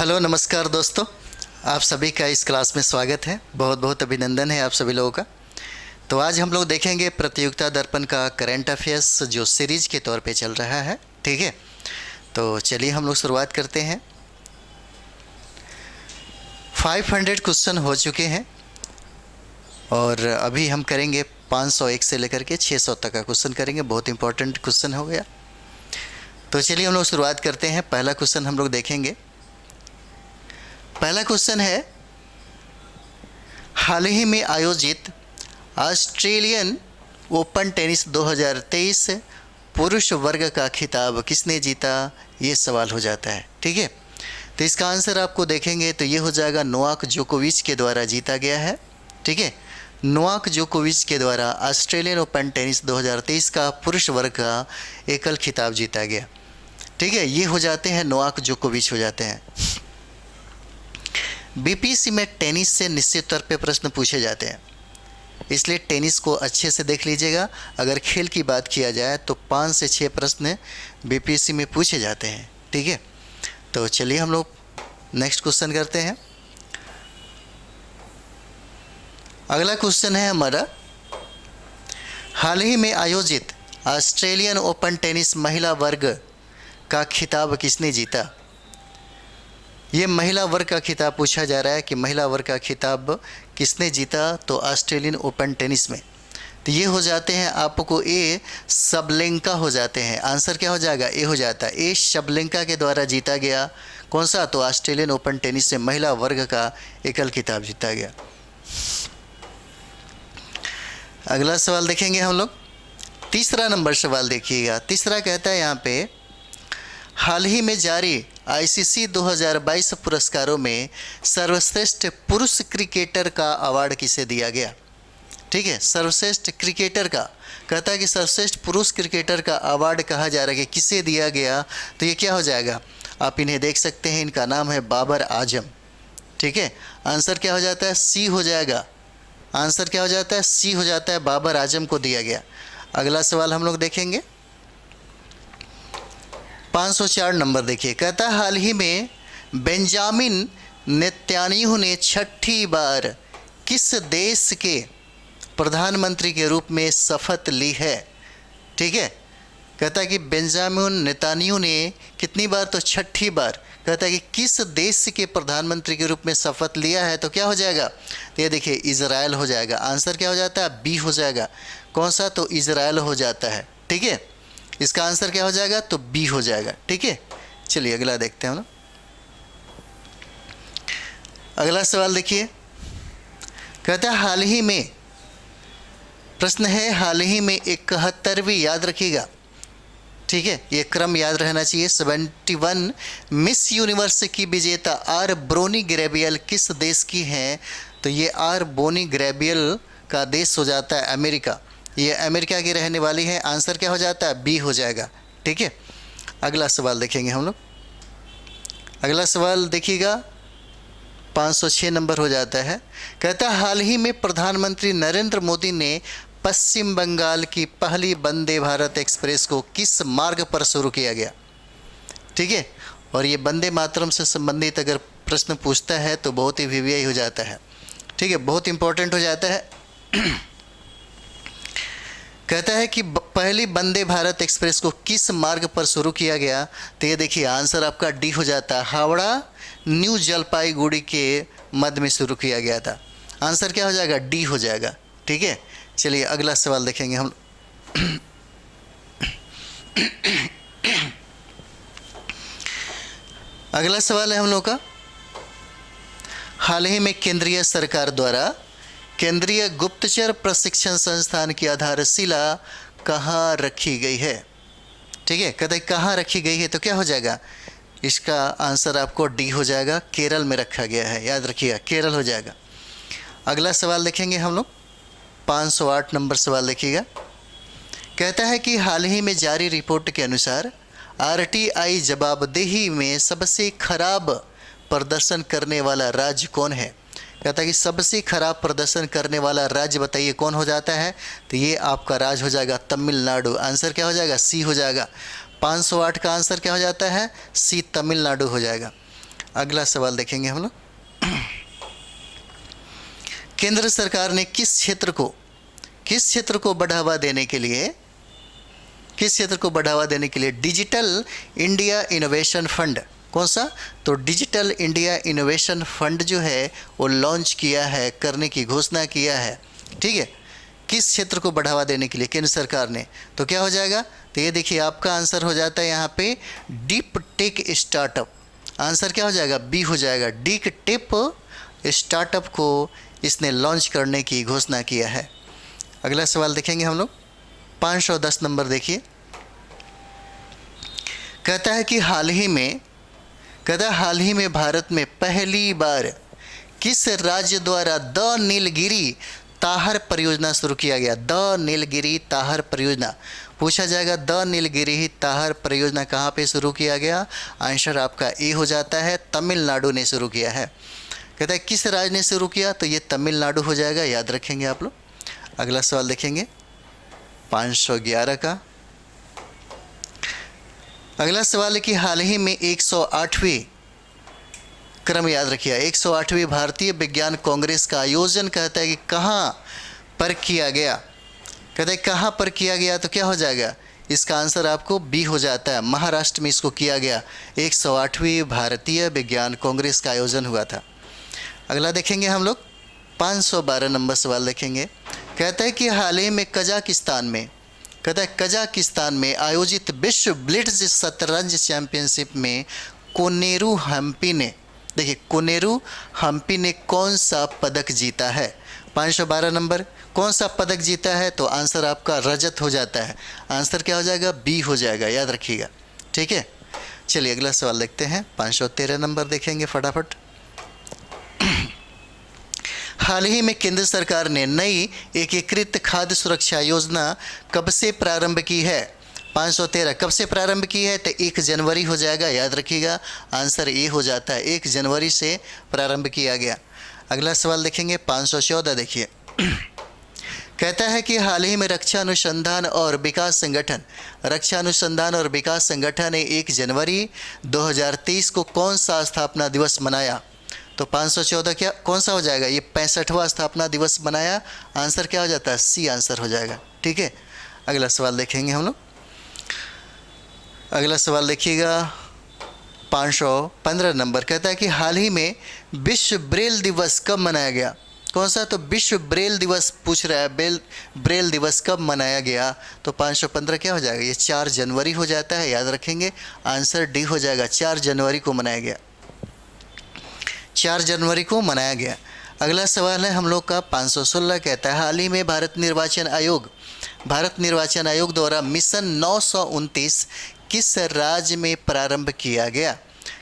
Hello नमस्कार दोस्तों, आप सभी का इस क्लास में स्वागत है। बहुत बहुत अभिनंदन है आप सभी लोगों का। तो आज हम लोग देखेंगे प्रतियोगिता दर्पण का करंट अफेयर्स जो सीरीज के तौर पे चल रहा है। ठीक है, तो चलिए हम लोग शुरुआत करते हैं। 500 क्वेश्चन हो चुके हैं और अभी हम करेंगे 501 से लेकर के 600 तक का क्वेश्चन करेंगे। बहुत इंपॉर्टेंट क्वेश्चन हो गया। तो चलिए हम लोग शुरुआत करते हैं। पहला क्वेश्चन हम लोग देखेंगे। पहला क्वेश्चन है, हाल ही में आयोजित ऑस्ट्रेलियन ओपन टेनिस 2023 पुरुष वर्ग का खिताब किसने जीता? ये सवाल हो जाता है। ठीक है, तो इसका आंसर आपको देखेंगे तो ये हो जाएगा नोवाक जोकोविच के द्वारा जीता गया है। ठीक है, नोवाक जोकोविच के द्वारा ऑस्ट्रेलियन ओपन टेनिस 2023 का पुरुष वर्ग का एकल खिताब जीता गया। ठीक है, ये हो जाते हैं नोवाक जोकोविच हो जाते हैं। बीपीएससी में टेनिस से निश्चित तौर पे प्रश्न पूछे जाते हैं, इसलिए टेनिस को अच्छे से देख लीजिएगा। अगर खेल की बात किया जाए तो 5 से 6 प्रश्न बीपीएससी में पूछे जाते हैं। ठीक है, तो चलिए हम लोग नेक्स्ट क्वेश्चन करते हैं। अगला क्वेश्चन है हमारा, हाल ही में आयोजित ऑस्ट्रेलियन ओपन टेनिस महिला वर्ग का खिताब किसने जीता? ये महिला वर्ग का खिताब पूछा जा रहा है कि महिला वर्ग का खिताब किसने जीता? तो ऑस्ट्रेलियन ओपन टेनिस में तो ये हो जाते हैं आपको ए सबलेंका हो जाते हैं। आंसर क्या हो जाएगा? ए हो जाता है। ए सबलेंका के द्वारा जीता गया कौन सा? तो ऑस्ट्रेलियन ओपन टेनिस से महिला वर्ग का एकल खिताब जीता गया। अगला सवाल देखेंगे हम लोग। तीसरा नंबर सवाल देखिएगा। तीसरा कहता है यहाँ पे, हाल ही में जारी आईसीसी 2022 पुरस्कारों में सर्वश्रेष्ठ पुरुष क्रिकेटर का अवार्ड किसे दिया गया? ठीक है, सर्वश्रेष्ठ क्रिकेटर का कहता है कि सर्वश्रेष्ठ पुरुष क्रिकेटर का अवार्ड कहा जा रहा है कि किसे दिया गया? तो ये क्या हो जाएगा? आप इन्हें देख सकते हैं, इनका नाम है बाबर आजम। ठीक है, आंसर क्या हो जाता है? सी हो जाएगा। आंसर क्या हो जाता है? सी हो जाता है, बाबर आजम को दिया गया। अगला सवाल हम लोग देखेंगे। 504 नंबर देखिए। कहता है, हाल ही में बेंजामिन नेतन्याहू ने छठी बार किस देश के प्रधानमंत्री के रूप में शपथ ली है? ठीक है, कहता है कि बेंजामिन नेतन्याहू ने कितनी बार? तो छठी बार। कहता है कि किस देश के प्रधानमंत्री के रूप में शपथ लिया है? तो क्या हो जाएगा? तो ये देखिए इजराइल हो जाएगा। आंसर क्या हो जाता है? बी हो जाएगा। कौन सा? तो इजराइल हो जाता है। ठीक है, इसका आंसर क्या हो जाएगा? तो बी हो जाएगा। ठीक है, चलिए अगला देखते हैं ना। अगला सवाल देखिए। कहता है, हाल ही में, प्रश्न है हाल ही में 71वीं, याद रखिएगा। ठीक है, ये क्रम याद रहना चाहिए। 71 मिस यूनिवर्स की विजेता आर ब्रोनी ग्रेबियल किस देश की हैं? तो ये आर बोनी ग्रेबियल का देश हो जाता है अमेरिका। ये अमेरिका की रहने वाली है। आंसर क्या हो जाता है? बी हो जाएगा। ठीक है, अगला सवाल देखेंगे हम लोग। अगला सवाल देखिएगा, 506 नंबर हो जाता है। कहता है, हाल ही में प्रधानमंत्री नरेंद्र मोदी ने पश्चिम बंगाल की पहली वंदे भारत एक्सप्रेस को किस मार्ग पर शुरू किया गया? ठीक है, और ये वंदे मातरम से संबंधित अगर प्रश्न पूछता है तो बहुत ही वीवीआई हो जाता है। ठीक है, बहुत इंपॉर्टेंट हो जाता है। कहता है कि पहली वंदे भारत एक्सप्रेस को किस मार्ग पर शुरू किया गया? तो ये देखिए आंसर आपका डी हो जाता है। हावड़ा न्यू जलपाईगुड़ी के मध्य में शुरू किया गया था। आंसर क्या हो जाएगा? डी हो जाएगा। ठीक है, चलिए अगला सवाल देखेंगे हम। अगला सवाल है हम लोग का, हाल ही में केंद्रीय सरकार द्वारा केंद्रीय गुप्तचर प्रशिक्षण संस्थान की आधारशिला कहाँ रखी गई है? ठीक है, कहते हैं कहाँ रखी गई है? तो क्या हो जाएगा? इसका आंसर आपको डी हो जाएगा। केरल में रखा गया है, याद रखिएगा, केरल हो जाएगा। अगला सवाल देखेंगे हम लोग। 508 नंबर सवाल देखिएगा। कहता है कि हाल ही में जारी रिपोर्ट के अनुसार आरटीआई जवाबदेही में सबसे खराब प्रदर्शन करने वाला राज्य कौन है? कहता है कि सबसे खराब प्रदर्शन करने वाला राज्य बताइए कौन हो जाता है? तो ये आपका राज्य हो जाएगा तमिलनाडु। आंसर क्या हो जाएगा? सी हो जाएगा। 508 का आंसर क्या हो जाता है? सी, तमिलनाडु हो जाएगा। अगला सवाल देखेंगे हम लोग। केंद्र सरकार ने किस क्षेत्र को बढ़ावा देने के लिए डिजिटल इंडिया इनोवेशन फंड, कौन सा, तो डिजिटल इंडिया इनोवेशन फंड जो है वो लॉन्च किया है, करने की घोषणा किया है। ठीक है, किस क्षेत्र को बढ़ावा देने के लिए केंद्र सरकार ने, तो क्या हो जाएगा, तो ये देखिए आपका आंसर हो जाता है यहाँ पे डीप टेक स्टार्टअप। आंसर क्या हो जाएगा, बी हो जाएगा। डीप टेक स्टार्टअप को इसने लॉन्च करने की घोषणा किया है। अगला सवाल देखेंगे हम लोग, 510 नंबर देखिए। कहता है कि हाल ही में भारत में पहली बार किस राज्य द्वारा द नीलगिरी ताहर परियोजना शुरू किया गया। द नीलगिरी ताहर परियोजना पूछा जाएगा, द नीलगिरी ताहर परियोजना कहाँ पे शुरू किया गया। आंसर आपका ए हो जाता है, तमिलनाडु ने शुरू किया है। कहता है किस राज्य ने शुरू किया, तो ये तमिलनाडु हो जाएगा, याद रखेंगे आप लोग। अगला सवाल देखेंगे 511 का। अगला सवाल है कि हाल ही में 108वीं क्रम, याद रखिए 108वीं भारतीय विज्ञान कांग्रेस का आयोजन कहता है कि कहाँ पर किया गया। कहता है कहाँ पर किया गया, तो क्या हो जाएगा, इसका आंसर आपको बी हो जाता है, महाराष्ट्र में इसको किया गया। 108वीं भारतीय विज्ञान कांग्रेस का आयोजन हुआ था। अगला देखेंगे हम लोग 512 नंबर सवाल देखेंगे। कहता है कि हाल ही में कजाकिस्तान में आयोजित विश्व ब्लिट्ज शतरंज चैंपियनशिप में कोनेरू हम्पी ने कौन सा पदक जीता है। 512 नंबर, कौन सा पदक जीता है, तो आंसर आपका रजत हो जाता है। आंसर क्या हो जाएगा, बी हो जाएगा, याद रखिएगा। ठीक है, चलिए अगला सवाल देखते हैं। 513 नंबर देखेंगे फटाफट। हाल ही में केंद्र सरकार ने नई एकीकृत खाद्य सुरक्षा योजना कब से प्रारंभ की है। 513 कब से प्रारंभ की है, तो 1 जनवरी हो जाएगा, याद रखिएगा। आंसर ए हो जाता है, 1 जनवरी से प्रारंभ किया गया। अगला सवाल देखेंगे 514 देखिए। कहता है कि हाल ही में रक्षा अनुसंधान और विकास संगठन ने 1 जनवरी 2023 को कौन सा स्थापना दिवस मनाया। तो 514 क्या कौन सा हो जाएगा, ये 65वां स्थापना दिवस मनाया। आंसर क्या हो जाता है, सी आंसर हो जाएगा। ठीक है, अगला सवाल देखेंगे हम लोग। अगला सवाल देखिएगा 515 नंबर। कहता है कि हाल ही में विश्व ब्रेल दिवस कब मनाया गया। कौन सा, तो विश्व ब्रेल दिवस पूछ रहा है, ब्रेल दिवस कब मनाया गया। तो 515 क्या हो जाएगा, ये 4 जनवरी हो जाता है, याद रखेंगे। आंसर डी हो जाएगा, 4 जनवरी को मनाया गया। 4 जनवरी को मनाया गया। अगला सवाल है हम लोग का 516। कहता है हाल ही में भारत निर्वाचन आयोग द्वारा मिशन 929 किस राज्य में प्रारंभ किया गया।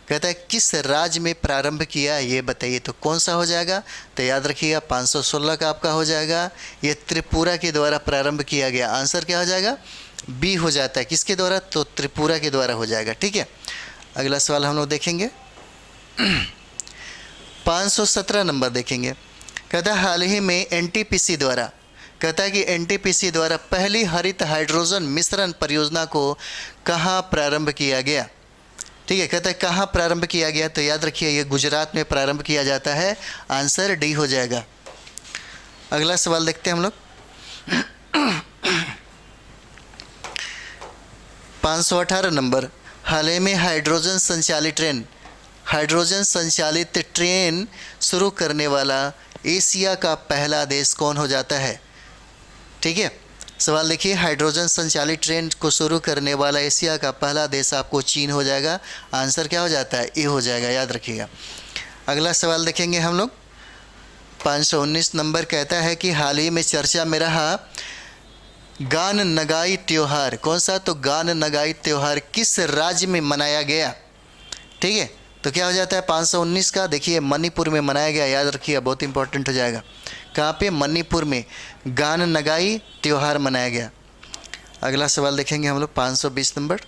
कहता है किस राज्य में प्रारंभ किया, ये बताइए, तो कौन सा हो जाएगा, तो याद रखिएगा 516 का आपका हो जाएगा, ये त्रिपुरा के द्वारा प्रारंभ किया गया। आंसर क्या हो जाएगा, बी हो जाता है। किसके द्वारा, तो त्रिपुरा के द्वारा हो जाएगा। ठीक है, अगला सवाल हम लोग देखेंगे 517 नंबर देखेंगे। कहता है हाल ही में एनटीपीसी द्वारा पहली हरित हाइड्रोजन मिश्रण परियोजना को कहाँ प्रारंभ किया गया। ठीक है, कहता है कहाँ प्रारंभ किया गया, तो याद रखिए ये गुजरात में प्रारंभ किया जाता है। आंसर डी हो जाएगा। अगला सवाल देखते हैं हम लोग 518 नंबर। हाल ही में हाइड्रोजन संचालित ट्रेन शुरू करने वाला एशिया का पहला देश कौन हो जाता है। ठीक है, सवाल देखिए, हाइड्रोजन संचालित ट्रेन को शुरू करने वाला एशिया का पहला देश आपको चीन हो जाएगा। आंसर क्या हो जाता है, ए हो जाएगा, याद रखिएगा। अगला सवाल देखेंगे हम लोग 519 नंबर। कहता है कि हाल ही में चर्चा में रहा गान नगाई त्योहार, कौन सा, तो गान नगाई त्योहार किस राज्य में मनाया गया। ठीक है, तो क्या हो जाता है 519 का, देखिए मणिपुर में मनाया गया, याद रखिए, बहुत इंपॉर्टेंट हो जाएगा। कहाँ पे, मणिपुर में गान नगाई त्योहार मनाया गया। अगला सवाल देखेंगे हम लोग 520 नंबर।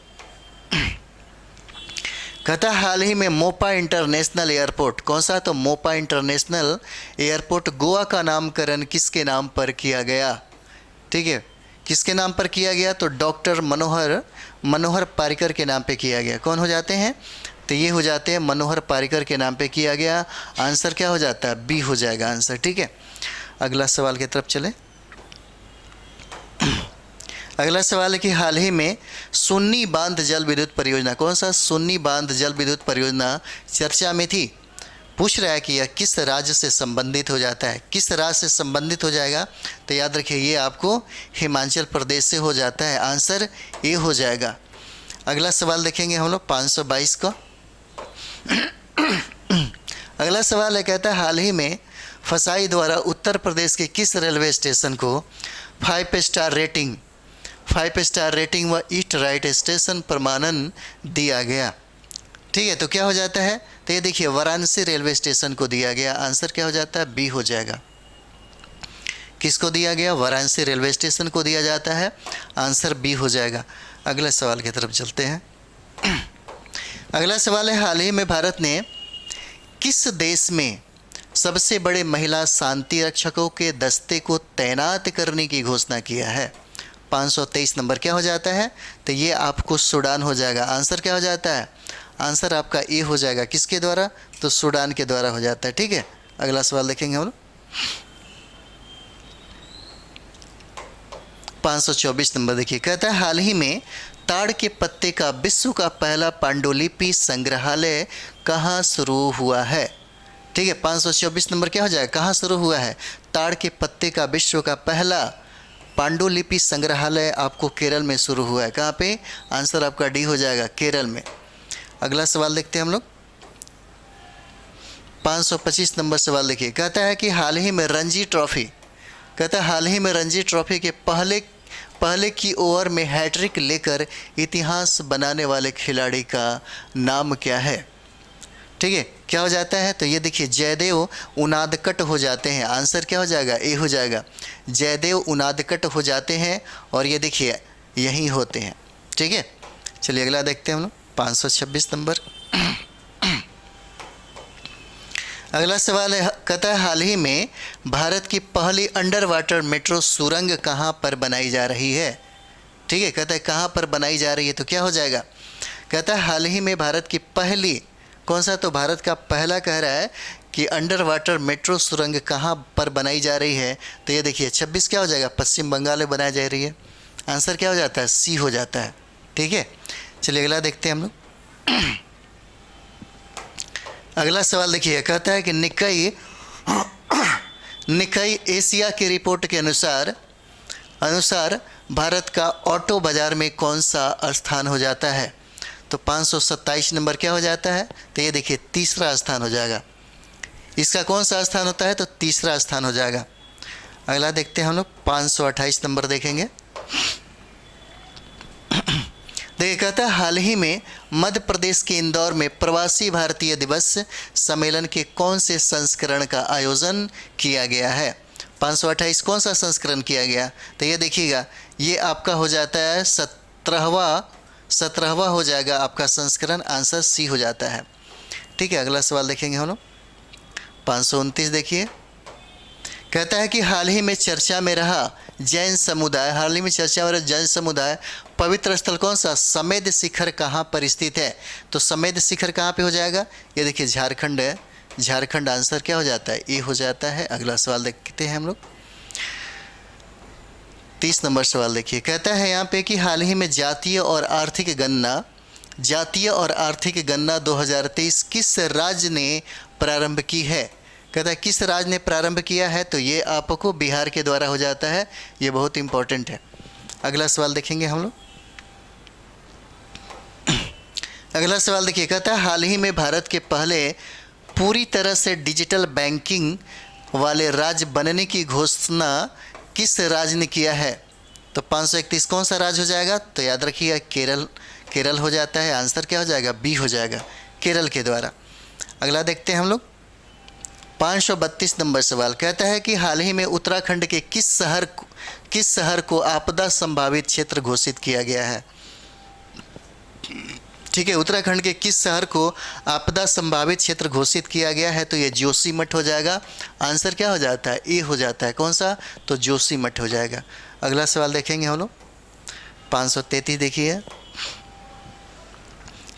कहता हाल ही में मोपा इंटरनेशनल एयरपोर्ट, कौन सा, तो मोपा इंटरनेशनल एयरपोर्ट गोवा का नामकरण किसके नाम पर किया गया। ठीक है, किसके नाम पर किया गया, तो डॉक्टर मनोहर पारिकर के नाम पे किया गया। कौन हो जाते हैं, तो ये हो जाते हैं मनोहर पारिकर के नाम पे किया गया। आंसर क्या हो जाता है? बी हो जाएगा आंसर। ठीक है, अगला सवाल की तरफ चले। अगला सवाल है कि हाल ही में सुन्नी बांध जल विद्युत परियोजना, कौन सा सुन्नी बांध जल विद्युत परियोजना चर्चा में थी? पूछ रहा है कि यह किस राज्य से संबंधित हो जाता है, किस राज्य से संबंधित हो जाएगा? तो याद रखिए ये आपको हिमाचल प्रदेश से हो जाता है। आंसर ए हो जाएगा। अगला सवाल देखेंगे हम लोग 522 को। अगला सवाल है, कहता है हाल ही में फसाई द्वारा उत्तर प्रदेश के किस रेलवे स्टेशन को 5 स्टार रेटिंग व ईट राइट स्टेशन प्रमाणन दिया गया? ठीक है, तो क्या हो जाता है? तो ये देखिए वाराणसी रेलवे स्टेशन को दिया गया। आंसर क्या हो जाता है? बी हो जाएगा। किसको दिया गया? वाराणसी रेलवे स्टेशन को दिया जाता है। आंसर बी हो जाएगा। अगले सवाल की तरफ चलते हैं। अगला सवाल है, हाल ही में भारत ने किस देश में सबसे बड़े महिला शांति रक्षकों के दस्ते को तैनात करने की घोषणा किया है? 523 नंबर क्या हो जाता है? तो ये आपको सूडान हो जाएगा। आंसर क्या हो जाता है? आंसर आपका ए हो जाएगा। किसके द्वारा? तो सूडान के द्वारा हो जाता है। ठीक है, अगला सवाल देखेंगे हम लोग 524 नंबर। देखिए, कहता है हाल ही में ताड़ के पत्ते का विश्व का पहला पांडुलिपि संग्रहालय कहाँ शुरू हुआ है? ठीक है, 524 नंबर क्या हो जाएगा? कहाँ शुरू हुआ है? ताड़ के पत्ते का विश्व का पहला पांडुलिपि संग्रहालय आपको केरल में शुरू हुआ है। कहाँ पे? आंसर आपका डी हो जाएगा, केरल में। अगला सवाल देखते हैं हम लोग 525 नंबर सवाल। देखिए, कहता है कि हाल ही में रणजी ट्रॉफी, कहता है हाल ही में रणजी ट्रॉफी के पहले की ओवर में हैट्रिक लेकर इतिहास बनाने वाले खिलाड़ी का नाम क्या है? ठीक है, क्या हो जाता है? तो ये देखिए जयदेव उनादकट हो जाते हैं। आंसर क्या हो जाएगा? ए हो जाएगा। जयदेव उनादकट हो जाते हैं और ये देखिए यहीं होते हैं। ठीक है, चलिए अगला देखते हैं हम लोग 526 नंबर। अगला सवाल है, कहता है हाल ही में भारत की पहली अंडर वाटर मेट्रो सुरंग कहाँ पर बनाई जा रही है? ठीक है, कहता है कहाँ पर बनाई जा रही है? तो क्या हो जाएगा? कहता है हाल ही में भारत की पहली, कौन सा? तो भारत का पहला कह रहा है कि अंडर वाटर मेट्रो सुरंग कहाँ पर बनाई जा रही है? तो ये देखिए 26 क्या हो जाएगा? पश्चिम बंगाल में बनाई जा रही है। आंसर क्या हो जाता है? सी हो जाता है। ठीक है, चलिए अगला देखते हैं हम लोग। अगला सवाल देखिए, कहता है कि निकाई एशिया की रिपोर्ट के अनुसार भारत का ऑटो बाजार में कौन सा स्थान हो जाता है? तो 527 नंबर क्या हो जाता है? तो ये देखिए तीसरा स्थान हो जाएगा। इसका कौन सा स्थान होता है? तो तीसरा स्थान हो जाएगा। अगला देखते हैं हम लोग 528 नंबर देखेंगे। देखिए, कहता है हाल ही में मध्य प्रदेश के इंदौर में प्रवासी भारतीय दिवस सम्मेलन के कौन से संस्करण का आयोजन किया गया है? 528 कौन सा संस्करण किया गया? तो ये देखिएगा ये आपका हो जाता है 17वां हो जाएगा आपका संस्करण। आंसर सी हो जाता है। ठीक है, अगला सवाल देखेंगे हम लोग 529। देखिए, कहता है कि हाल ही में चर्चा में रहा जैन समुदाय पवित्र स्थल कौन सा? समेध शिखर कहाँ पर स्थित है? तो समेध शिखर कहाँ पे हो जाएगा? ये देखिए झारखंड है। झारखंड आंसर क्या हो जाता है? ए हो जाता है। अगला सवाल देखते हैं हम लोग 30 नंबर सवाल। देखिए, कहता है यहाँ पे कि हाल ही में जातीय और आर्थिक गणना 2023 किस राज्य ने प्रारंभ की है? कहता है किस राज्य ने प्रारंभ किया है? तो ये आपको बिहार के द्वारा हो जाता है। ये बहुत इंपॉर्टेंट है। अगला सवाल देखेंगे हम लोग। अगला सवाल देखिए, कहता है हाल ही में भारत के पहले पूरी तरह से डिजिटल बैंकिंग वाले राज्य बनने की घोषणा किस राज्य ने किया है? तो 531 कौन सा राज्य हो जाएगा? तो याद रखिएगा केरल हो जाता है। आंसर क्या हो जाएगा? बी हो जाएगा, केरल के द्वारा। अगला देखते हैं हम लोग 532 नंबर सवाल। कहता है कि हाल ही में उत्तराखंड के किस शहर को आपदा संभावित क्षेत्र घोषित किया गया है? ठीक है, उत्तराखंड के किस शहर को आपदा संभावित क्षेत्र घोषित किया गया है? तो ये जोशीमठ हो जाएगा। आंसर क्या हो जाता है? ए हो जाता है। कौन सा? तो जोशीमठ हो जाएगा। अगला सवाल देखेंगे हम लोग 533। देखिए,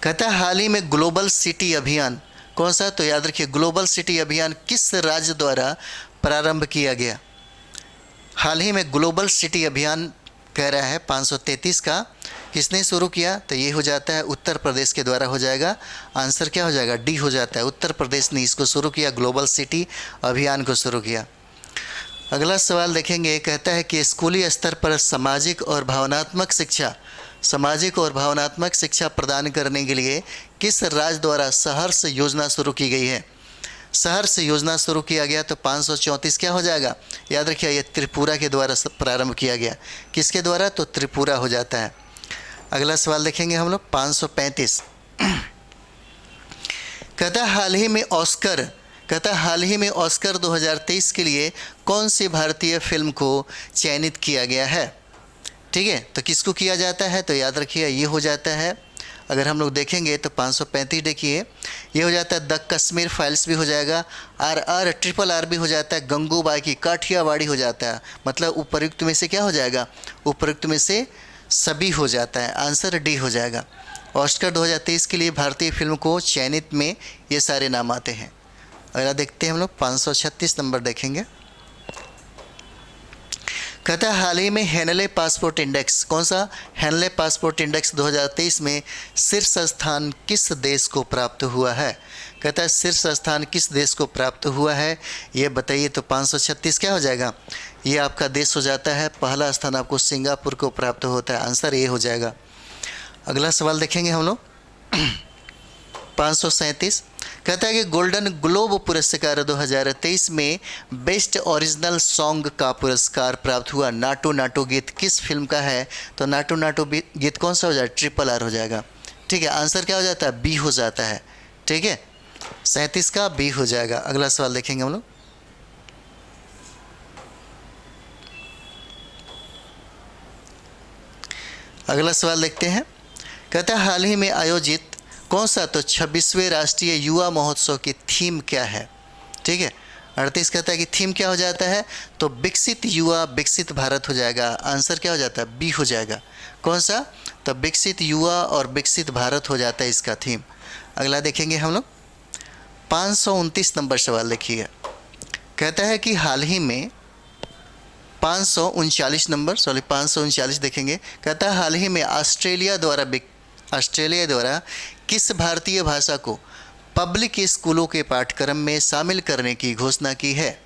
कहता है हाल ही में ग्लोबल सिटी अभियान कौन सा, तो याद रखिए ग्लोबल सिटी अभियान किस राज्य द्वारा प्रारंभ किया गया। हाल ही में ग्लोबल सिटी अभियान कह रहा है 533 का किसने शुरू किया, तो ये हो जाता है उत्तर प्रदेश के द्वारा हो जाएगा। आंसर क्या हो जाएगा, डी हो जाता है। उत्तर प्रदेश ने इसको शुरू किया, ग्लोबल सिटी अभियान को शुरू किया। अगला सवाल देखेंगे, कहता है कि स्कूली स्तर पर सामाजिक और भावनात्मक शिक्षा प्रदान करने के लिए किस राज्य द्वारा सहर्ष योजना शुरू की गई है। सहर्ष योजना शुरू किया गया तो 534 क्या हो जाएगा, याद रखिए ये त्रिपुरा के द्वारा प्रारंभ किया गया। किसके द्वारा, तो त्रिपुरा हो जाता है। अगला सवाल देखेंगे हम लोग 535। कहता है हाल ही में ऑस्कर 2023 के लिए कौन सी भारतीय फिल्म को चयनित किया गया है। ठीक है, तो किसको किया जाता है, तो याद रखिए ये हो जाता है। अगर हम लोग देखेंगे तो 535 देखिए ये हो जाता है द कश्मीर फाइल्स भी हो जाएगा, RRR भी हो जाता है, गंगूबाई की काठियावाड़ी हो जाता है। मतलब उपयुक्त में से क्या हो जाएगा, उपयुक्त में से सभी हो जाता है। आंसर डी हो जाएगा। ऑस्कर 2023 के लिए भारतीय फिल्म को चयनित में ये सारे नाम आते हैं। अगला देखते हैं हम लोग 536 नंबर देखेंगे। कहता है हाल ही में हेनले पासपोर्ट इंडेक्स कौन सा, हेनले पासपोर्ट इंडेक्स 2023 में शीर्ष स्थान किस देश को प्राप्त हुआ है। कहता है शीर्ष स्थान किस देश को प्राप्त हुआ है ये बताइए, तो 536 क्या हो जाएगा, ये आपका देश हो जाता है। पहला स्थान आपको सिंगापुर को प्राप्त होता है। आंसर ये हो जाएगा। अगला सवाल देखेंगे हम लोग 537। कहता है कि गोल्डन ग्लोब पुरस्कार 2023 में बेस्ट ओरिजिनल सॉन्ग का पुरस्कार प्राप्त हुआ नाटू नाटू गीत किस फिल्म का है, तो नाटू नाटू गीत कौन सा हो जाएगा, RRR हो जाएगा। ठीक है, आंसर क्या हो जाता है, बी हो जाता है। ठीक है, 37 का बी हो जाएगा। अगला सवाल देखेंगे हम लोग अगला सवाल देखते हैं। कहता है हाल ही में आयोजित कौन सा, तो 26वें राष्ट्रीय युवा महोत्सव की थीम क्या है। ठीक है, 38 कहता है कि थीम क्या हो जाता है, तो विकसित युवा विकसित भारत हो जाएगा। आंसर क्या हो जाता है, बी हो जाएगा। कौन सा, तो विकसित युवा और विकसित भारत हो जाता है इसका थीम। अगला देखेंगे हम लोग 529 नंबर सवाल देखिए। कहता है कि हाल ही में 539 देखेंगे। कहता है हाल ही में ऑस्ट्रेलिया द्वारा किस भारतीय भाषा को पब्लिक स्कूलों के पाठ्यक्रम में शामिल करने की घोषणा की है।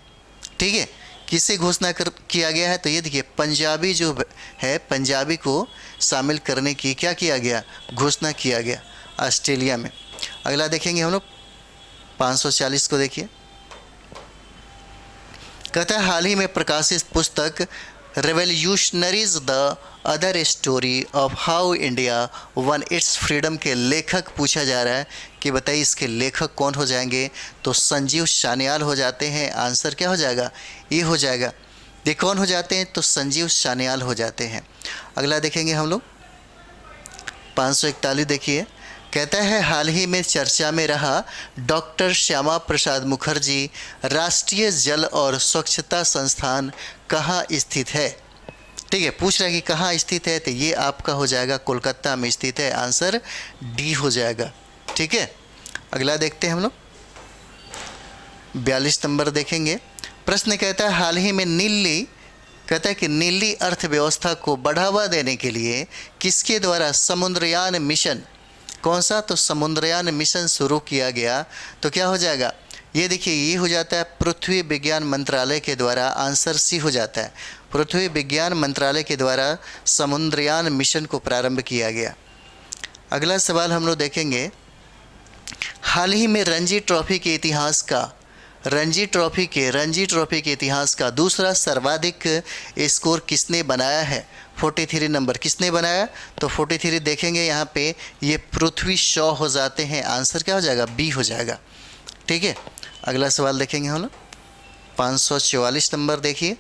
ठीक है, किसे घोषणा किया गया है, तो ये देखिए पंजाबी जो है, पंजाबी को शामिल करने की क्या किया गया, घोषणा किया गया ऑस्ट्रेलिया में। अगला देखेंगे हम लोग 540 को देखिए। कहता है हाल ही में प्रकाशित पुस्तक revolutionaries the other story of how India one it's freedom के लेखक पूछा जा रहा है कि बताइए इसके लेखक कौन हो जाएंगे, तो संजीव सान्याल हो जाते हैं। आंसर क्या हो जाएगा, ये हो जाएगा। ये कौन हो जाते हैं, तो संजीव सान्याल हो जाते हैं। अगला देखेंगे हम लोग 541 देखिए। कहता है हाल ही में चर्चा में रहा डॉक्टर श्यामा प्रसाद मुखर्जी राष्ट्रीय जल और स्वच्छता संस्थान कहाँ स्थित है। ठीक है, पूछ रहा है कि कहाँ स्थित है, तो ये आपका हो जाएगा कोलकाता में स्थित है। आंसर डी हो जाएगा। ठीक है, अगला देखते हैं हम लोग 42 नंबर देखेंगे। प्रश्न कहता है हाल ही में नीली अर्थव्यवस्था को बढ़ावा देने के लिए किसके द्वारा समुद्रयान मिशन कौन सा, तो समुद्रयान मिशन शुरू किया गया, तो क्या हो जाएगा, ये देखिए ये हो जाता है पृथ्वी विज्ञान मंत्रालय के द्वारा। आंसर सी हो जाता है, पृथ्वी विज्ञान मंत्रालय के द्वारा समुद्रयान मिशन को प्रारंभ किया गया। अगला सवाल हम लोग देखेंगे हाल ही में रणजी ट्रॉफी के इतिहास का दूसरा सर्वाधिक स्कोर किसने बनाया है। 43 नंबर किसने बनाया, तो 43 देखेंगे यहाँ पे ये पृथ्वी शॉ हो जाते हैं। आंसर क्या हो जाएगा, बी हो जाएगा। ठीक है, अगला सवाल देखेंगे हम लोग 544 नंबर देखिए।